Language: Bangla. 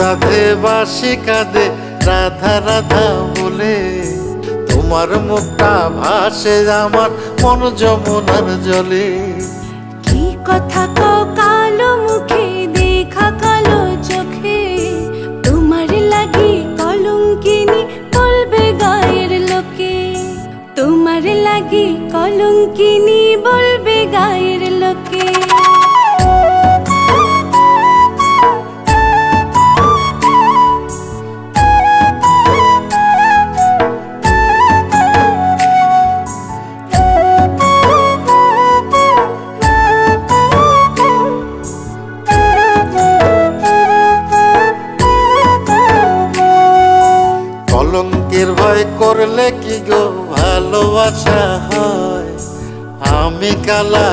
রাধে বাঁশি কাঁদে রাধা রাধা বলে, তোমার মুখটা ভাসে আমার মন যমুনার জলে। কি কথা কও কালো মুখে দেখা কালো চোখে, তোমার লাগি কলঙ্কিনী বলবে গায়ের লোকে, তোমার লাগি কলঙ্কিনী বলবে গায়ের লোকে। কলঙ্কের ভয় করলে কি গো ভালোবাসা হয়? আমি কালা